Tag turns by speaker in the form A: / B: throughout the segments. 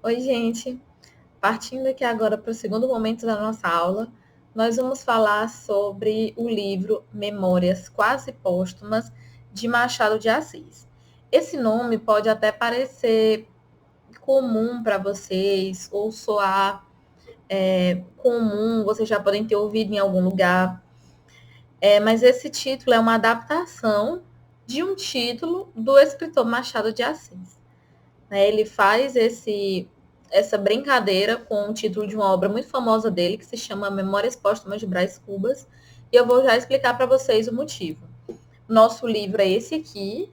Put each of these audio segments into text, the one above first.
A: Oi, gente. Partindo aqui agora para o segundo momento da nossa aula, nós vamos falar sobre o livro Memórias Quase Póstumas, de Machado de Assis. Esse nome pode até parecer comum para vocês, ou soar comum, vocês já podem ter ouvido em algum lugar, mas esse título é uma adaptação de um título do escritor Machado de Assis. Né? Ele faz essa brincadeira com o título de uma obra muito famosa dele, que se chama Memórias Póstumas de Brás Cubas, e eu vou já explicar para vocês o motivo. Nosso livro é esse aqui,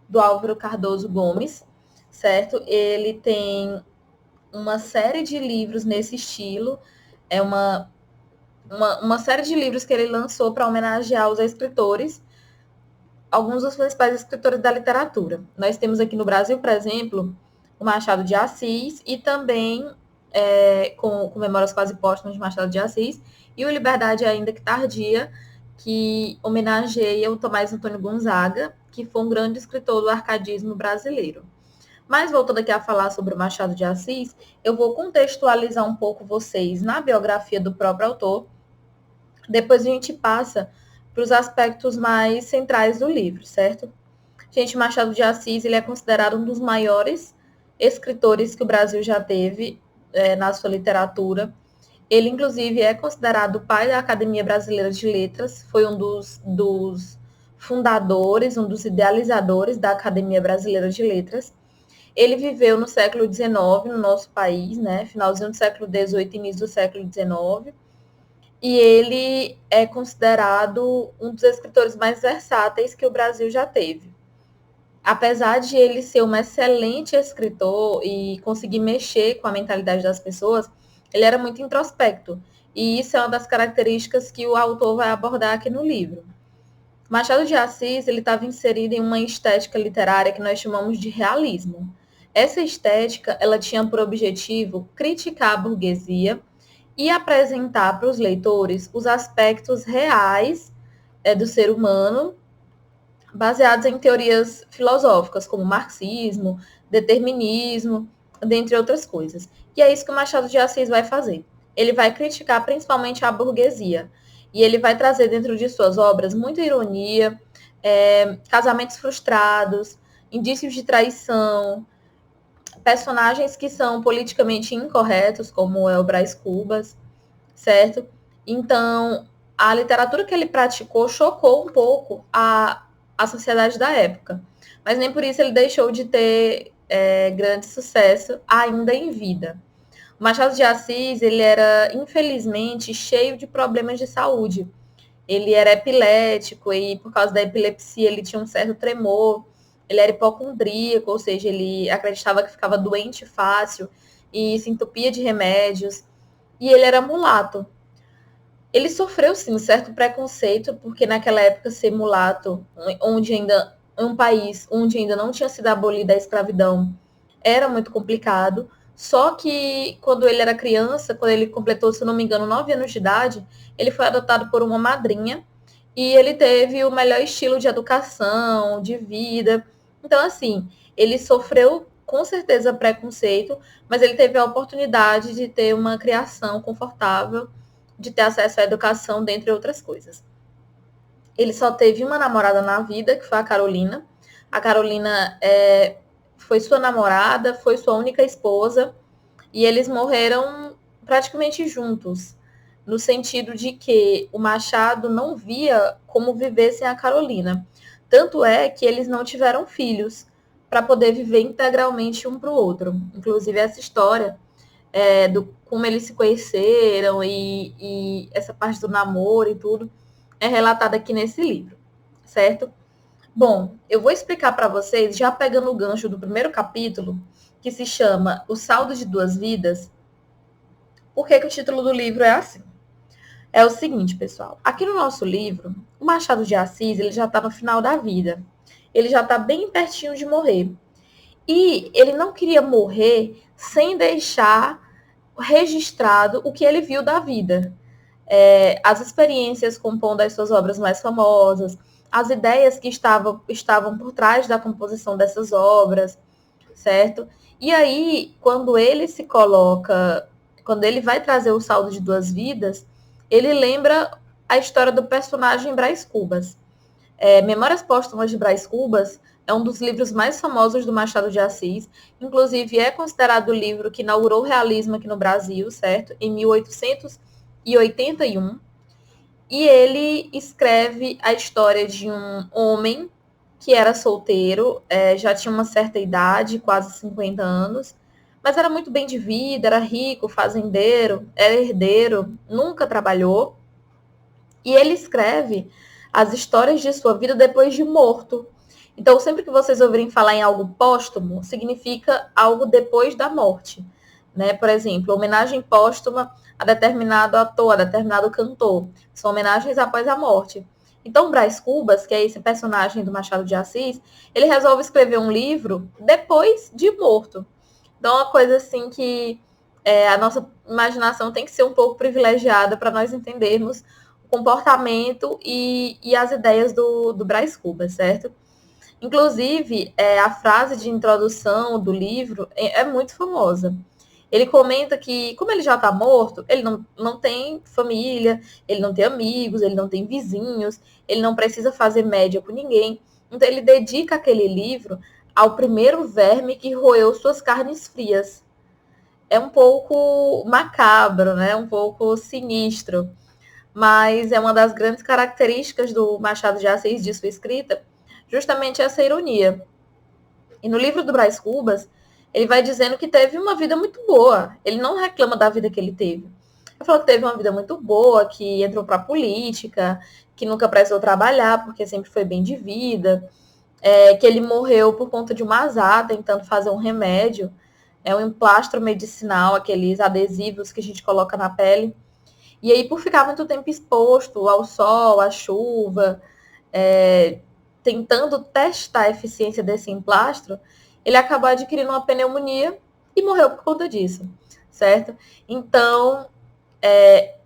A: do Álvaro Cardoso Gomes, certo? Ele tem uma série de livros nesse estilo, é uma série de livros que ele lançou para homenagear os escritores, alguns dos principais escritores da literatura. Nós temos aqui no Brasil, por exemplo, o Machado de Assis e também com Memórias Quase Póstumas de Machado de Assis e o Liberdade Ainda que Tardia, que homenageia o Tomás Antônio Gonzaga, que foi um grande escritor do arcadismo brasileiro. Mas voltando aqui a falar sobre o Machado de Assis, eu vou contextualizar um pouco vocês na biografia do próprio autor. Depois a gente passa para os aspectos mais centrais do livro, certo? Gente, Machado de Assis, ele é considerado um dos maiores escritores que o Brasil já teve na sua literatura. Ele, inclusive, é considerado o pai da Academia Brasileira de Letras, foi um dos fundadores, um dos idealizadores da Academia Brasileira de Letras. Ele viveu no século XIX, no nosso país, né? Finalzinho do século XVIII, início do século XIX. E ele é considerado um dos escritores mais versáteis que o Brasil já teve. Apesar de ele ser um excelente escritor e conseguir mexer com a mentalidade das pessoas, ele era muito introspecto. E isso é uma das características que o autor vai abordar aqui no livro. Machado de Assis ele estava inserido em uma estética literária que nós chamamos de realismo. Essa estética ela tinha por objetivo criticar a burguesia e apresentar para os leitores os aspectos reais do ser humano, baseados em teorias filosóficas, como marxismo, determinismo, dentre outras coisas. E é isso que o Machado de Assis vai fazer. Ele vai criticar principalmente a burguesia. E ele vai trazer dentro de suas obras muita ironia, casamentos frustrados, indícios de traição, personagens que são politicamente incorretos, como é o Brás Cubas, certo? Então, a literatura que ele praticou chocou um pouco a sociedade da época. Mas nem por isso ele deixou de ter grande sucesso ainda em vida. O Machado de Assis, ele era, infelizmente, cheio de problemas de saúde. Ele era epilético e, por causa da epilepsia, ele tinha um certo tremor. Ele era hipocondríaco, ou seja, ele acreditava que ficava doente fácil e se entupia de remédios. E ele era mulato. Ele sofreu, sim, certo preconceito, porque naquela época ser mulato, onde ainda um país onde ainda não tinha sido abolida a escravidão, era muito complicado. Só que quando ele era criança, quando ele completou, se não me engano, 9 anos de idade, ele foi adotado por uma madrinha e ele teve o melhor estilo de educação, de vida. Então, assim, ele sofreu com certeza preconceito, mas ele teve a oportunidade de ter uma criação confortável, de ter acesso à educação, dentre outras coisas. Ele só teve uma namorada na vida, que foi a Carolina. A Carolina foi sua namorada, foi sua única esposa, e eles morreram praticamente juntos, no sentido de que o Machado não via como viver sem a Carolina. Tanto é que eles não tiveram filhos para poder viver integralmente um para o outro. Inclusive, essa história do como eles se conheceram e essa parte do namoro e tudo é relatada aqui nesse livro, certo? Bom, eu vou explicar para vocês, já pegando o gancho do primeiro capítulo, que se chama O Saldo de Duas Vidas, por que o título do livro é assim. É o seguinte, pessoal, aqui no nosso livro, o Machado de Assis ele já está no final da vida, ele já está bem pertinho de morrer. E ele não queria morrer sem deixar registrado o que ele viu da vida. As experiências compondo as suas obras mais famosas, as ideias que estavam por trás da composição dessas obras, certo? E aí, quando ele se coloca, quando ele vai trazer o saldo de duas vidas, ele lembra a história do personagem Brás Cubas. Memórias Póstumas de Brás Cubas é um dos livros mais famosos do Machado de Assis, inclusive é considerado o livro que inaugurou o realismo aqui no Brasil, certo? Em 1881. E ele escreve a história de um homem que era solteiro, já tinha uma certa idade, quase 50 anos, mas era muito bem de vida, era rico, fazendeiro, era herdeiro, nunca trabalhou. E ele escreve as histórias de sua vida depois de morto. Então, sempre que vocês ouvirem falar em algo póstumo, significa algo depois da morte. Né? Por exemplo, homenagem póstuma a determinado ator, a determinado cantor. São homenagens após a morte. Então, Brás Cubas, que é esse personagem do Machado de Assis, ele resolve escrever um livro depois de morto. Então, é uma coisa assim que a nossa imaginação tem que ser um pouco privilegiada para nós entendermos o comportamento e as ideias do Brás Cubas, certo? Inclusive, a frase de introdução do livro é muito famosa. Ele comenta que, como ele já está morto, ele não tem família, ele não tem amigos, ele não tem vizinhos, ele não precisa fazer média com ninguém. Então, ele dedica aquele livro ao primeiro verme que roeu suas carnes frias. É um pouco macabro, né? Um pouco sinistro, mas é uma das grandes características do Machado de Assis, de sua escrita, justamente essa ironia. E no livro do Brás Cubas, ele vai dizendo que teve uma vida muito boa. Ele não reclama da vida que ele teve. Ele falou que teve uma vida muito boa, que entrou para a política, que nunca precisou trabalhar, porque sempre foi bem de vida, que ele morreu por conta de uma azar, tentando fazer um remédio, um emplastro medicinal, aqueles adesivos que a gente coloca na pele. E aí, por ficar muito tempo exposto ao sol, à chuva, tentando testar a eficiência desse emplastro, ele acabou adquirindo uma pneumonia e morreu por conta disso, certo? Então,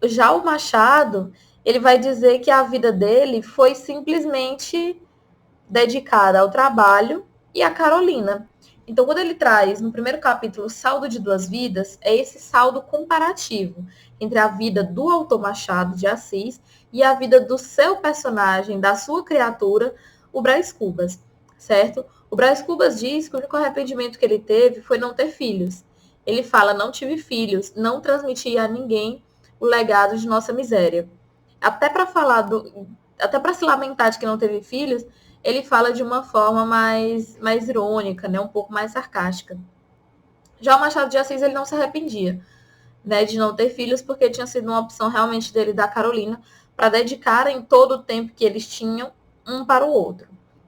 A: já o Machado, ele vai dizer que a vida dele foi simplesmente dedicada ao trabalho e à Carolina. Então, quando ele traz no primeiro capítulo o saldo de duas vidas, é esse saldo comparativo entre a vida do autor Machado de Assis e a vida do seu personagem, da sua criatura, o Brás Cubas, certo? O Brás Cubas diz que o único arrependimento que ele teve foi não ter filhos. Ele fala, não tive filhos, não transmiti a ninguém o legado de nossa miséria. Até para se lamentar de que não teve filhos, ele fala de uma forma mais irônica, né? Um pouco mais sarcástica. Já o Machado de Assis, ele não se arrependia, né, de não ter filhos, porque tinha sido uma opção realmente dele e da Carolina para dedicarem todo o tempo que eles tinham um para o outro,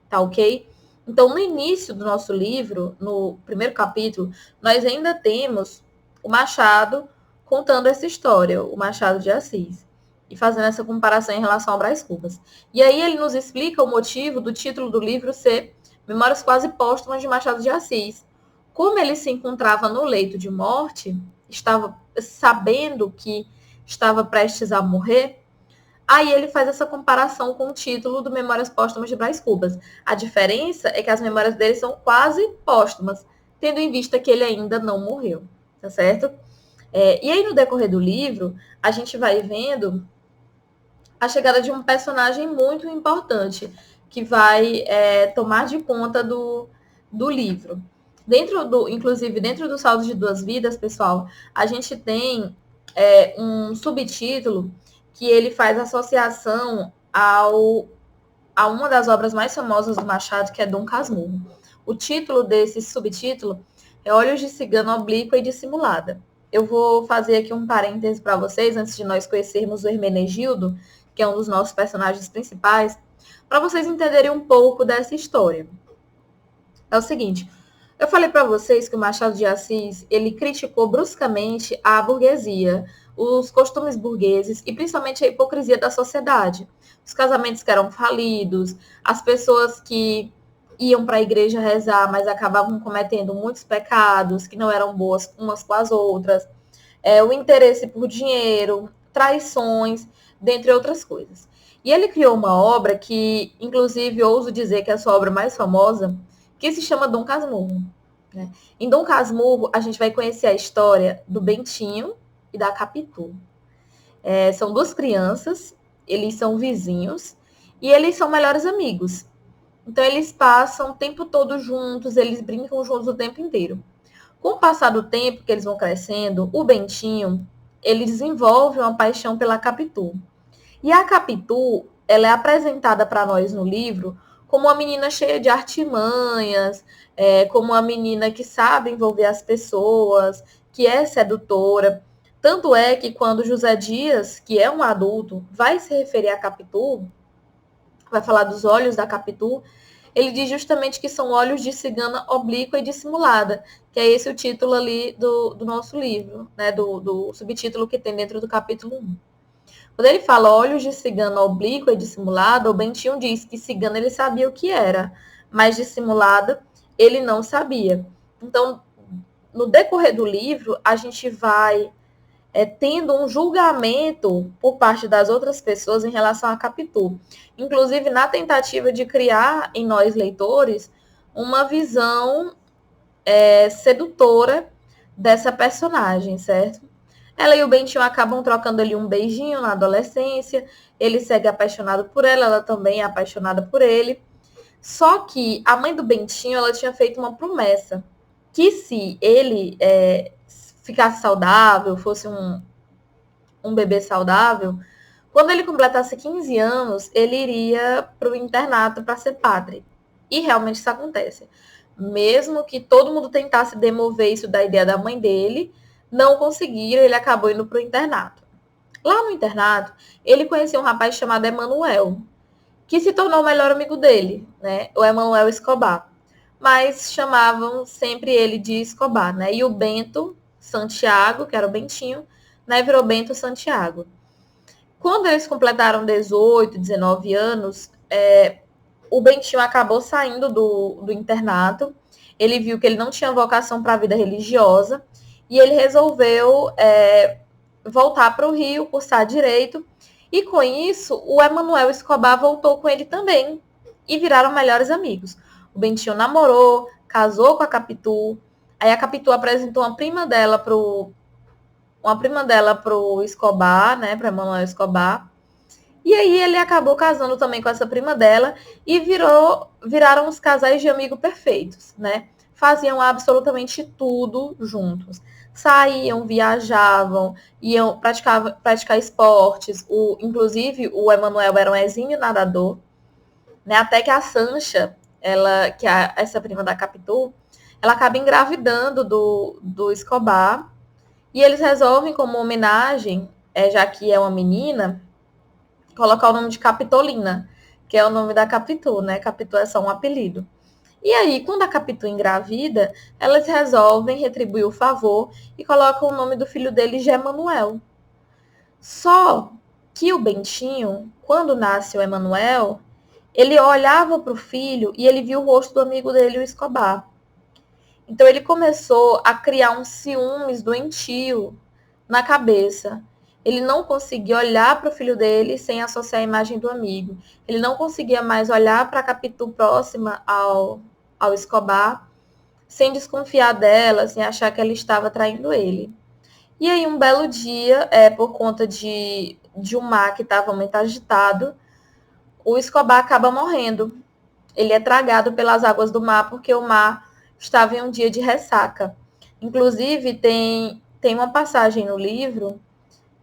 A: tá ok? Então, no início do nosso livro, no primeiro capítulo, nós ainda temos o Machado contando essa história, o Machado de Assis, e fazendo essa comparação em relação ao Brás Cubas. E aí ele nos explica o motivo do título do livro ser Memórias Quase Póstumas de Machado de Assis. Como ele se encontrava no leito de morte, estava sabendo que estava prestes a morrer, aí ele faz essa comparação com o título do Memórias Póstumas de Brás Cubas. A diferença é que as memórias dele são quase póstumas, tendo em vista que ele ainda não morreu, tá certo? E aí, no decorrer do livro, a gente vai vendo a chegada de um personagem muito importante, que vai tomar de conta do livro. Inclusive, dentro do Saldo de Duas Vidas, pessoal, a gente tem um subtítulo que ele faz associação a uma das obras mais famosas do Machado, que é Dom Casmurro. O título desse subtítulo é Olhos de Cigana Oblíqua e Dissimulada. Eu vou fazer aqui um parêntese para vocês, antes de nós conhecermos o Hermenegildo, que é um dos nossos personagens principais, para vocês entenderem um pouco dessa história. É o seguinte, eu falei para vocês que o Machado de Assis, ele criticou bruscamente a burguesia, os costumes burgueses e principalmente a hipocrisia da sociedade. Os casamentos que eram falidos, as pessoas que iam para a igreja rezar, mas acabavam cometendo muitos pecados, que não eram boas umas com as outras, o interesse por dinheiro, traições, dentre outras coisas. E ele criou uma obra que, inclusive, ouso dizer que é a sua obra mais famosa, que se chama Dom Casmurro. né? Em Dom Casmurro, a gente vai conhecer a história do Bentinho e da Capitu. São duas crianças, eles são vizinhos e eles são melhores amigos. Então, eles passam o tempo todo juntos, eles brincam juntos o tempo inteiro. Com o passar do tempo que eles vão crescendo, o Bentinho, ele desenvolve uma paixão pela Capitu. E a Capitu, ela é apresentada para nós no livro como uma menina cheia de artimanhas, como uma menina que sabe envolver as pessoas, que é sedutora. Tanto é que quando José Dias, que é um adulto, vai se referir a Capitu, vai falar dos olhos da Capitu, ele diz justamente que são olhos de cigana oblíqua e dissimulada, que é esse o título ali do nosso livro, né, do subtítulo que tem dentro do capítulo 1. Quando ele fala olhos de cigana oblíqua e dissimulada, o Bentinho diz que cigana ele sabia o que era, mas dissimulada ele não sabia. Então, no decorrer do livro, a gente vai tendo um julgamento por parte das outras pessoas em relação a Capitu. Inclusive, na tentativa de criar em nós, leitores, uma visão sedutora dessa personagem, certo? Ela e o Bentinho acabam trocando ali um beijinho na adolescência, ele segue apaixonado por ela, ela também é apaixonada por ele. Só que a mãe do Bentinho, ela tinha feito uma promessa, que se ele ficasse saudável, fosse um bebê saudável, quando ele completasse 15 anos, ele iria para o internato para ser padre. E realmente isso acontece. Mesmo que todo mundo tentasse demover isso da ideia da mãe dele, não conseguiram, ele acabou indo para o internato. Lá no internato, ele conheceu um rapaz chamado Emanuel, que se tornou o melhor amigo dele, né? O Emanuel Escobar. Mas chamavam sempre ele de Escobar, né? E o Bento Santiago, que era o Bentinho, né, virou Bento Santiago. Quando eles completaram 18, 19 anos, o Bentinho acabou saindo do internato. Ele viu que ele não tinha vocação para a vida religiosa e ele resolveu voltar para o Rio, cursar direito. E com isso, o Emanuel Escobar voltou com ele também e viraram melhores amigos. O Bentinho namorou, casou com a Capitu. Aí a Capitu apresentou uma prima dela pro Escobar, né, para Emanuel Escobar. E aí ele acabou casando também com essa prima dela e viraram os casais de amigo perfeitos, né? Faziam absolutamente tudo juntos. Saíam, viajavam, iam praticar esportes. Inclusive, o Emanuel era um exímio nadador, né? Até que a Sancha, essa prima da Capitu, ela acaba engravidando do Escobar. E eles resolvem, como homenagem, já que é uma menina, colocar o nome de Capitolina, que é o nome da Capitu, né? Capitu é só um apelido. E aí, quando a Capitu engravida, elas resolvem retribuir o favor e colocam o nome do filho dele de Emanuel. Só que o Bentinho, quando nasce o Emanuel, ele olhava para o filho e ele viu o rosto do amigo dele, o Escobar. Então ele começou a criar um ciúmes doentio na cabeça. Ele não conseguia olhar para o filho dele sem associar a imagem do amigo. Ele não conseguia mais olhar para a Capitu próxima ao Escobar sem desconfiar dela, sem achar que ela estava traindo ele. E aí, um belo dia, por conta de um mar que estava muito agitado, o Escobar acaba morrendo. Ele é tragado pelas águas do mar porque o mar estava em um dia de ressaca. Inclusive, tem uma passagem no livro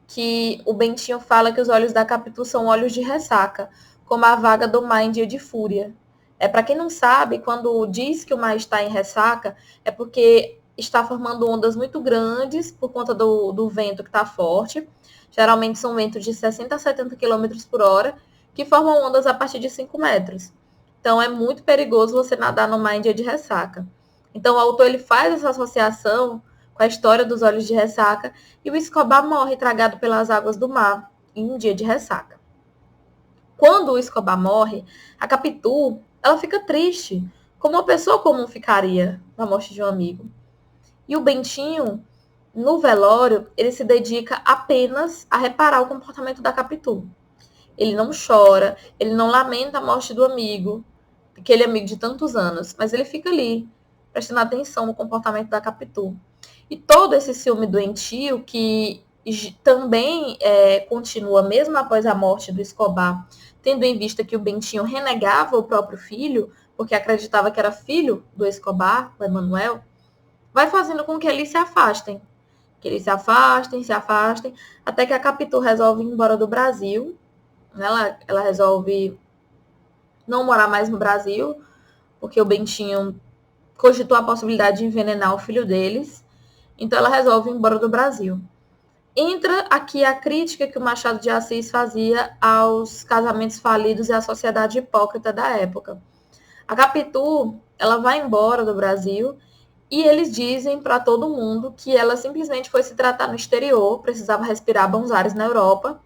A: que o Bentinho fala que os olhos da Capitu são olhos de ressaca, como a vaga do mar em dia de fúria. Para quem não sabe, quando diz que o mar está em ressaca, é porque está formando ondas muito grandes por conta do vento que está forte. Geralmente são ventos de 60 a 70 km por hora, que formam ondas a partir de 5 metros. Então, é muito perigoso você nadar no mar em dia de ressaca. Então, o autor ele faz essa associação com a história dos olhos de ressaca, e o Escobar morre tragado pelas águas do mar em um dia de ressaca. Quando o Escobar morre, a Capitu, ela fica triste, como uma pessoa comum ficaria na morte de um amigo. E o Bentinho, no velório, ele se dedica apenas a reparar o comportamento da Capitu. Ele não chora, ele não lamenta a morte do amigo, aquele amigo de tantos anos, mas ele fica ali, prestando atenção no comportamento da Capitu. E todo esse ciúme doentio, que também continua mesmo após a morte do Escobar, tendo em vista que o Bentinho renegava o próprio filho, porque acreditava que era filho do Escobar, o Emanuel, vai fazendo com que eles se afastem. Que eles se afastem, até que a Capitu resolve ir embora do Brasil. Ela resolve não morar mais no Brasil, porque o Bentinho cogitou a possibilidade de envenenar o filho deles. Então ela resolve ir embora do Brasil. Entra aqui a crítica que o Machado de Assis fazia aos casamentos falidos e à sociedade hipócrita da época. A Capitu, ela vai embora do Brasil e eles dizem para todo mundo que ela simplesmente foi se tratar no exterior, precisava respirar bons ares na Europa,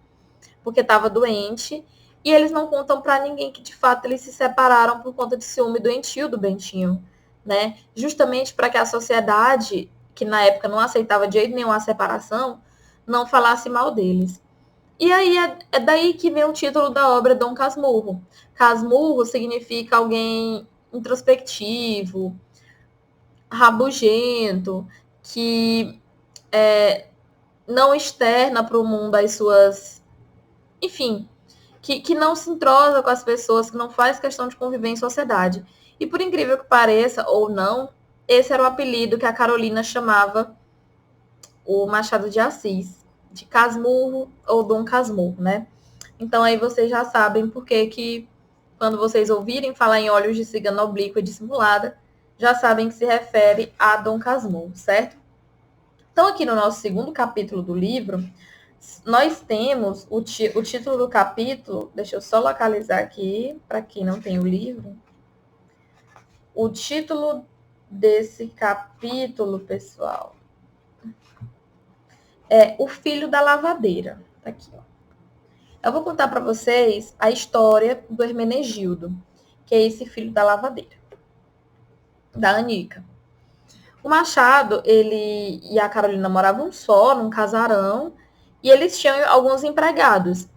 A: porque estava doente, e eles não contam para ninguém que de fato eles se separaram por conta de ciúme doentio do Bentinho, né? Justamente para que a sociedade, que na época não aceitava de jeito nenhum a separação, não falasse mal deles. E aí é daí que vem o título da obra Dom Casmurro. Casmurro significa alguém introspectivo, rabugento, que não externa para o mundo as suas... Enfim, que não se entrosa com as pessoas, que não faz questão de conviver em sociedade. E por incrível que pareça, ou não, esse era o apelido que a Carolina chamava o Machado de Assis, de Casmurro ou Dom Casmurro, né? Então aí vocês já sabem por que quando vocês ouvirem falar em olhos de cigana oblíqua e dissimulada, já sabem que se refere a Dom Casmurro, certo? Então aqui no nosso segundo capítulo do livro, nós temos o título do capítulo, deixa eu só localizar aqui, para quem não tem o livro. O título desse capítulo, pessoal, é O Filho da Lavadeira. Tá aqui, ó. Eu vou contar para vocês a história do Hermenegildo, que é esse filho da lavadeira, da Anica. O Machado, ele e a Carolina moravam só, num casarão, e eles tinham alguns empregados.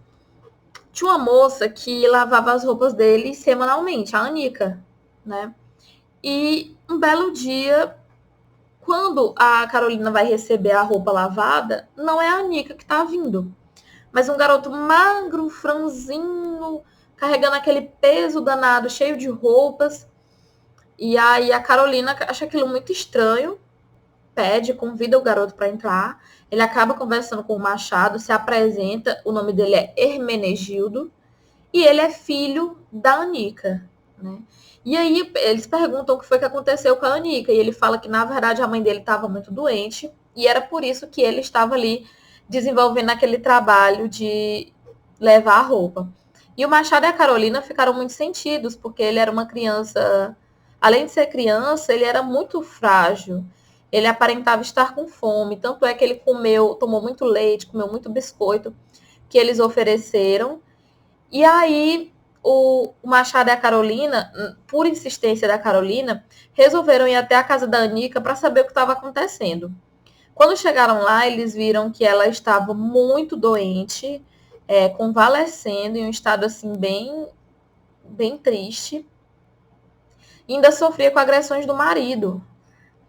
A: Tinha uma moça que lavava as roupas deles semanalmente, a Anica, né? E um belo dia, quando a Carolina vai receber a roupa lavada, não é a Anica que tá vindo, mas um garoto magro, franzino, carregando aquele peso danado, cheio de roupas. E aí a Carolina acha aquilo muito estranho, convida o garoto para entrar. Ele acaba conversando com o Machado, se apresenta, o nome dele é Hermenegildo, e ele é filho da Anica, né? E aí eles perguntam o que foi que aconteceu com a Anica, e ele fala que, na verdade, a mãe dele estava muito doente, e era por isso que ele estava ali desenvolvendo aquele trabalho de levar a roupa. E o Machado e a Carolina ficaram muito sentidos, porque ele era uma criança, além de ser criança, ele era muito frágil. Ele aparentava estar com fome, tanto é que ele tomou muito leite, comeu muito biscoito que eles ofereceram. E aí o Machado e a Carolina, por insistência da Carolina, resolveram ir até a casa da Anica para saber o que estava acontecendo. Quando chegaram lá, eles viram que ela estava muito doente, convalescendo, em um estado assim bem triste. E ainda sofria com agressões do marido.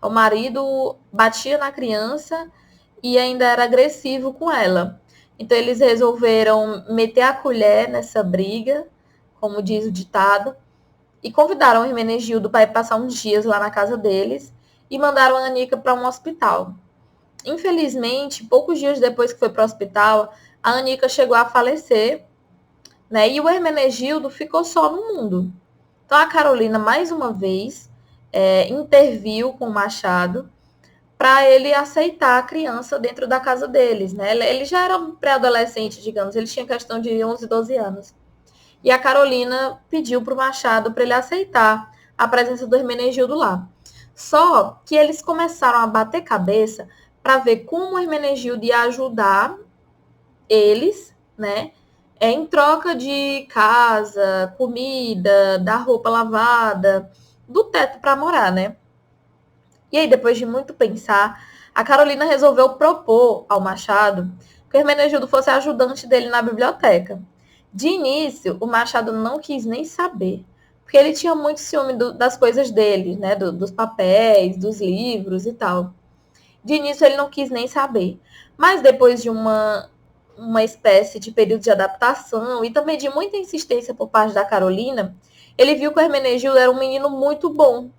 A: O marido batia na criança e ainda era agressivo com ela. Então eles resolveram meter a colher nessa briga, como diz o ditado, e convidaram o Hermenegildo para ir passar uns dias lá na casa deles e mandaram a Anica para um hospital. Infelizmente, poucos dias depois que foi para o hospital, a Anica chegou a falecer, né? E o Hermenegildo ficou só no mundo. Então a Carolina, mais uma vez, interviu com o Machado para ele aceitar a criança dentro da casa deles, né? Ele já era um pré-adolescente, digamos, ele tinha questão de 11, 12 anos. E a Carolina pediu para o Machado para ele aceitar a presença do Hermenegildo lá. Só que eles começaram a bater cabeça para ver como o Hermenegildo ia ajudar eles, né? Em troca de casa, comida, da roupa lavada, do teto para morar, né? E aí, depois de muito pensar, a Carolina resolveu propor ao Machado que o Hermenegildo fosse ajudante dele na biblioteca. De início, o Machado não quis nem saber, porque ele tinha muito ciúme das coisas dele, né, dos papéis, dos livros e tal. De início ele não quis nem saber, mas depois de uma espécie de período de adaptação e também de muita insistência por parte da Carolina, ele viu que o Hermenegildo era um menino muito bom.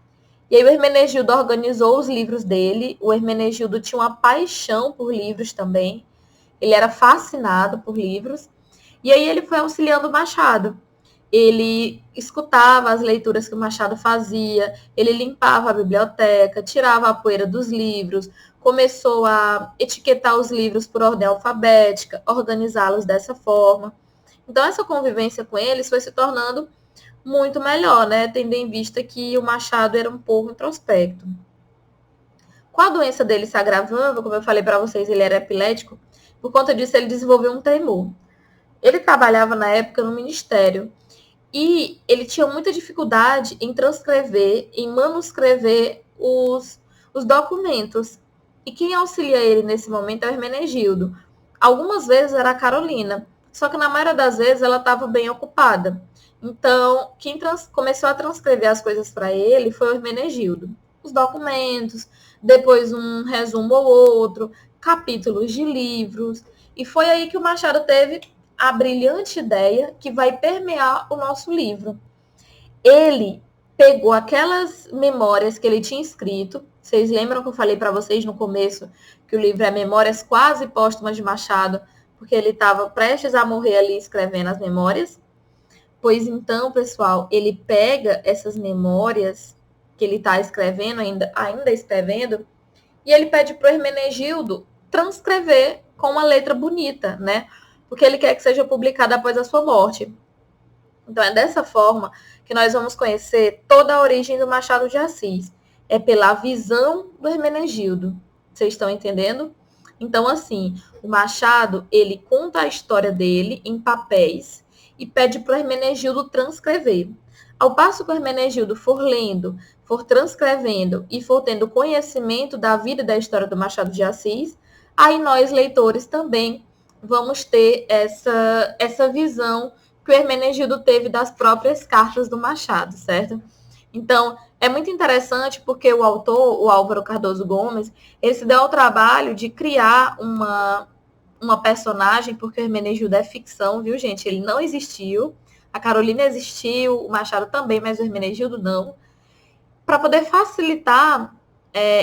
A: E aí o Hermenegildo organizou os livros dele, o Hermenegildo tinha uma paixão por livros também, ele era fascinado por livros, e aí ele foi auxiliando o Machado. Ele escutava as leituras que o Machado fazia, ele limpava a biblioteca, tirava a poeira dos livros, começou a etiquetar os livros por ordem alfabética, organizá-los dessa forma. Então, essa convivência com eles foi se tornando muito melhor, né? Tendo em vista que o Machado era um pouco introspecto. Com a doença dele se agravando, como eu falei para vocês, ele era epilético, por conta disso ele desenvolveu um tremor. Ele trabalhava na época no ministério e ele tinha muita dificuldade em transcrever, em manuscrever os documentos. E quem auxilia ele nesse momento é o Hermenegildo. Algumas vezes era a Carolina, só que na maioria das vezes ela estava bem ocupada. Então, quem começou a transcrever as coisas para ele foi o Hermenegildo. Os documentos, depois um resumo ou outro, capítulos de livros. E foi aí que o Machado teve a brilhante ideia que vai permear o nosso livro. Ele pegou aquelas memórias que ele tinha escrito. Vocês lembram que eu falei para vocês no começo que o livro é Memórias Quase Póstumas de Machado, porque ele estava prestes a morrer ali escrevendo as memórias? Pois então, pessoal, ele pega essas memórias que ele está escrevendo, ainda escrevendo, e ele pede para o Hermenegildo transcrever com uma letra bonita, né? Porque ele quer que seja publicada após a sua morte. Então, é dessa forma que nós vamos conhecer toda a origem do Machado de Assis. É pela visão do Hermenegildo. Vocês estão entendendo? Então, assim, o Machado, ele conta a história dele em papéis e pede para o Hermenegildo transcrever. Ao passo que o Hermenegildo for lendo, for transcrevendo e for tendo conhecimento da vida e da história do Machado de Assis, aí nós, leitores, também vamos ter essa visão que o Hermenegildo teve das próprias cartas do Machado, certo? Então, é muito interessante porque o autor, o Álvaro Cardoso Gomes, ele se deu ao trabalho de criar uma personagem, porque o Hermenegildo é ficção, viu, gente? Ele não existiu. A Carolina existiu, o Machado também, mas o Hermenegildo não. Para poder facilitar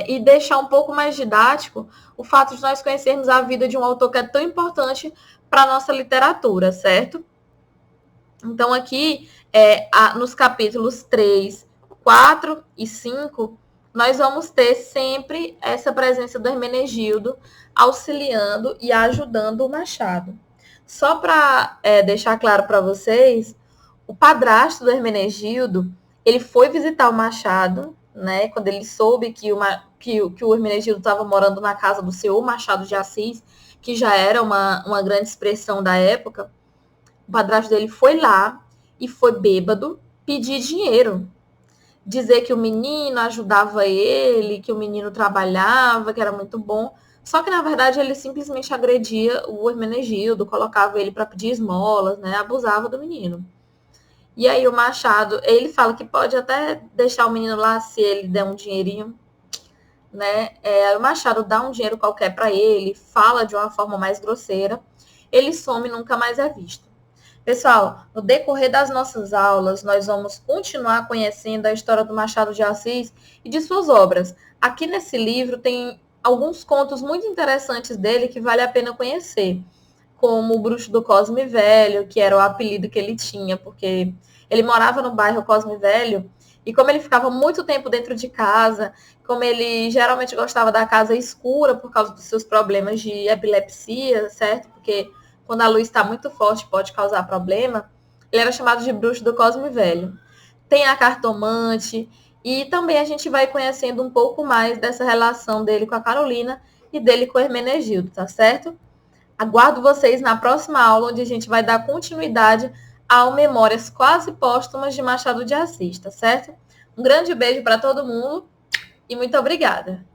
A: e deixar um pouco mais didático o fato de nós conhecermos a vida de um autor que é tão importante para a nossa literatura, certo? Então, aqui, nos capítulos 3, 4 e 5, nós vamos ter sempre essa presença do Hermenegildo auxiliando e ajudando o Machado. Só para deixar claro para vocês, o padrasto do Hermenegildo, ele foi visitar o Machado, né, quando ele soube que o Hermenegildo estava morando na casa do senhor Machado de Assis, que já era uma grande expressão da época. O padrasto dele foi lá e foi bêbado pedir dinheiro. Dizer que o menino ajudava ele, que o menino trabalhava, que era muito bom. Só que, na verdade, ele simplesmente agredia o Hermenegildo, colocava ele para pedir esmolas, né? Abusava do menino. E aí o Machado, ele fala que pode até deixar o menino lá se ele der um dinheirinho, né? O Machado dá um dinheiro qualquer para ele, fala de uma forma mais grosseira, ele some e nunca mais é visto. Pessoal, no decorrer das nossas aulas, nós vamos continuar conhecendo a história do Machado de Assis e de suas obras. Aqui nesse livro tem alguns contos muito interessantes dele que vale a pena conhecer, como o Bruxo do Cosme Velho, que era o apelido que ele tinha, porque ele morava no bairro Cosme Velho, e como ele ficava muito tempo dentro de casa, como ele geralmente gostava da casa escura por causa dos seus problemas de epilepsia, certo? Porque quando a luz está muito forte pode causar problema, ele era chamado de Bruxo do Cosme Velho. Tem a cartomante, e também a gente vai conhecendo um pouco mais dessa relação dele com a Carolina e dele com o Hermenegildo, tá certo? Aguardo vocês na próxima aula, onde a gente vai dar continuidade ao Memórias Quase Póstumas de Machado de Assis, tá certo? Um grande beijo para todo mundo e muito obrigada!